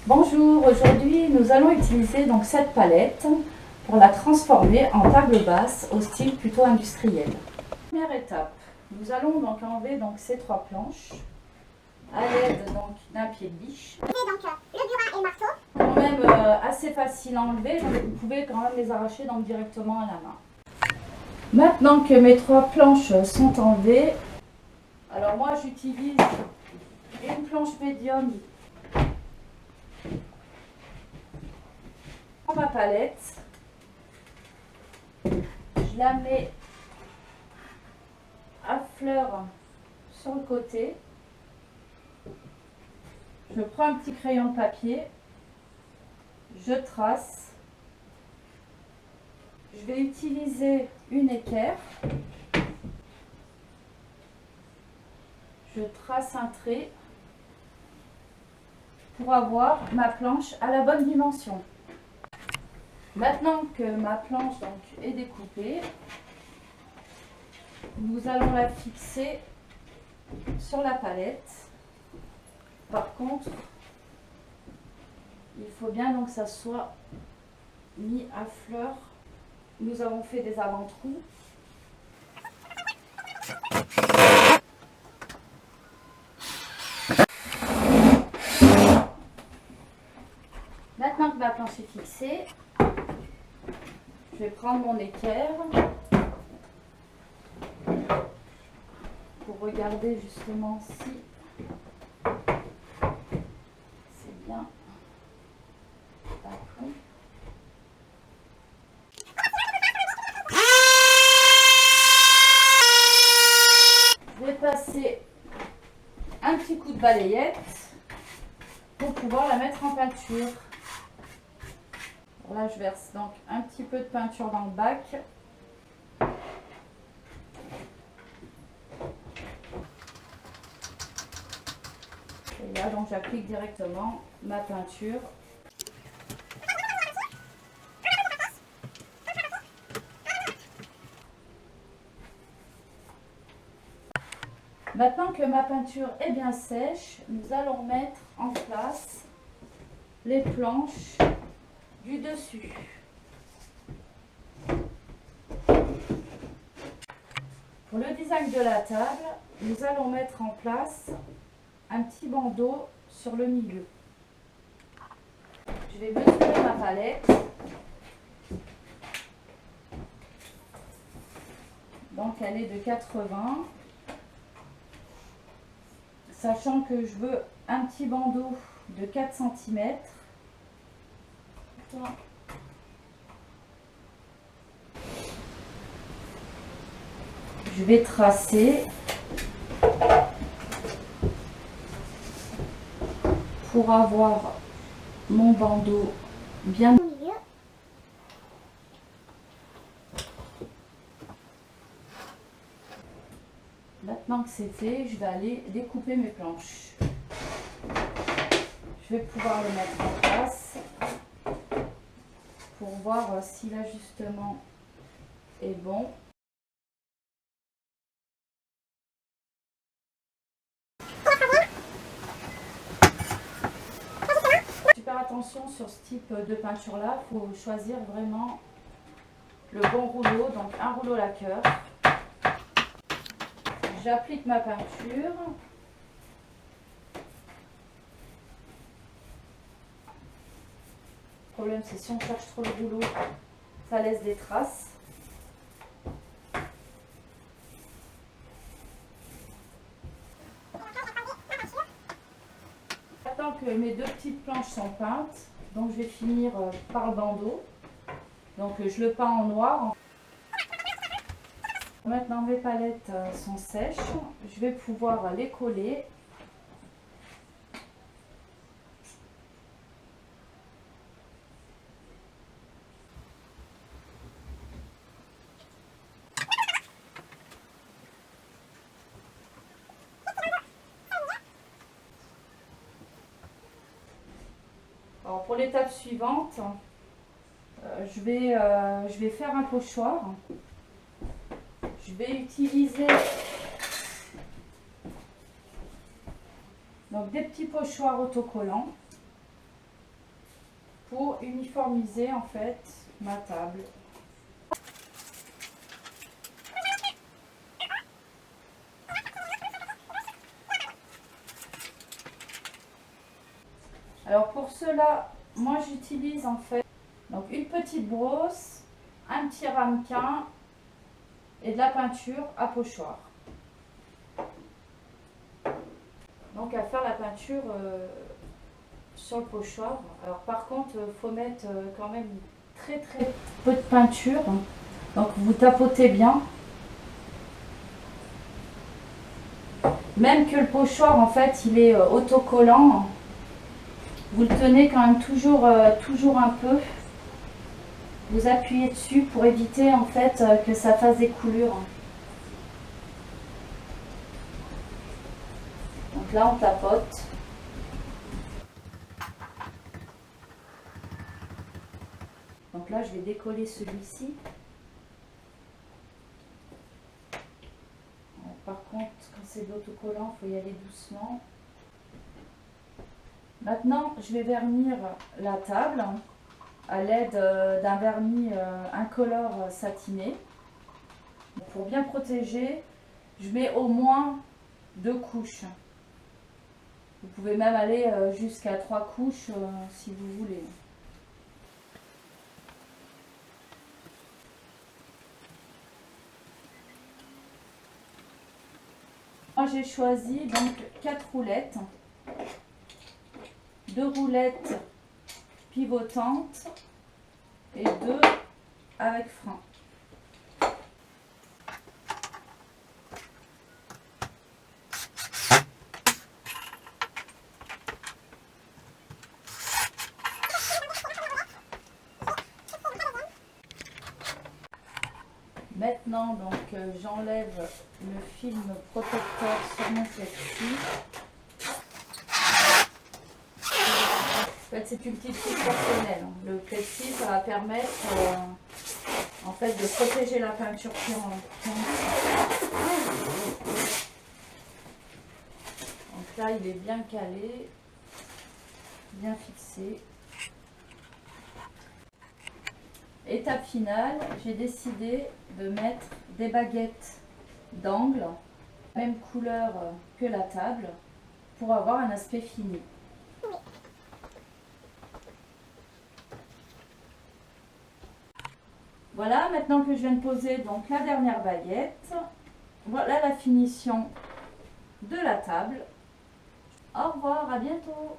Bonjour, aujourd'hui nous allons utiliser donc cette palette pour la transformer en table basse au style plutôt industriel. Première étape, nous allons donc enlever donc ces trois planches à l'aide donc d'un pied de biche. Donc le burin et marteau. Quand même assez facile à enlever, donc vous pouvez quand même les arracher donc directement à la main. Maintenant que mes trois planches sont enlevées, alors moi j'utilise une planche médium. Je prends ma palette, je la mets à fleur sur le côté. Je prends un petit crayon de papier, je trace. Je vais utiliser une équerre. Je trace un trait pour avoir ma planche à la bonne dimension. Maintenant que ma planche donc est découpée, nous allons la fixer sur la palette. Par contre, il faut bien donc que ça soit mis à fleur. Nous avons fait des avant-trous. Maintenant que ma planche est fixée, je vais prendre mon équerre pour regarder justement si c'est bien d'accord. Je vais passer un petit coup de balayette pour pouvoir la mettre en peinture. Là, je verse donc un petit peu de peinture dans le bac. Et là, donc, j'applique directement ma peinture. Maintenant que ma peinture est bien sèche, nous allons mettre en place les planches du dessus. Pour le design de la table, nous allons mettre en place un petit bandeau sur le milieu. Je vais mesurer ma palette. Donc elle est de 80. Sachant que je veux un petit bandeau de 4 cm. Je vais tracer pour avoir mon bandeau bien Au milieu. Maintenant que c'est fait, je vais aller découper mes planches. Je vais pouvoir les mettre en place pour voir si l'ajustement est bon. Super attention sur ce type de peinture là, il faut choisir vraiment le bon rouleau, donc un rouleau lacqueur. J'applique ma peinture. Le problème c'est si on cherche trop le rouleau, ça laisse des traces. Maintenant que mes deux petites planches sont peintes, donc je vais finir par le bandeau. Donc je le peins en noir. Maintenant mes palettes sont sèches, je vais pouvoir les coller. Alors pour l'étape suivante, je vais faire un pochoir. Je vais utiliser donc des petits pochoirs autocollants. pour uniformiser en fait ma table. Alors pour cela, moi j'utilise en fait donc une petite brosse, un petit ramequin et de la peinture à pochoir. Donc à faire la peinture sur le pochoir. Alors par contre, il faut mettre quand même très peu de peinture. Donc vous tapotez bien. Même que le pochoir en fait il est autocollant, vous le tenez quand même toujours un peu. Vous appuyez dessus pour éviter en fait que ça fasse des coulures. Donc là on tapote. Donc là je vais décoller celui-ci. Par contre quand c'est de l'autocollant il faut y aller doucement. Maintenant je vais vernir la table à l'aide d'un vernis incolore satiné. Pour bien protéger, je mets au moins 2 couches. Vous pouvez même aller jusqu'à 3 couches si vous voulez. Moi j'ai choisi donc 4 roulettes. 2 roulettes pivotantes et 2 avec frein. Maintenant donc j'enlève le film protecteur sur mon plexi. En fait, c'est une petite touche personnelle. Le plexi, ça va permettre en fait de protéger la peinture Donc là, il est bien calé, bien fixé. Étape finale, j'ai décidé de mettre des baguettes d'angle, même couleur que la table, pour avoir un aspect fini. Voilà, maintenant que je viens de poser donc la dernière baguette, voilà la finition de la table. Au revoir, à bientôt.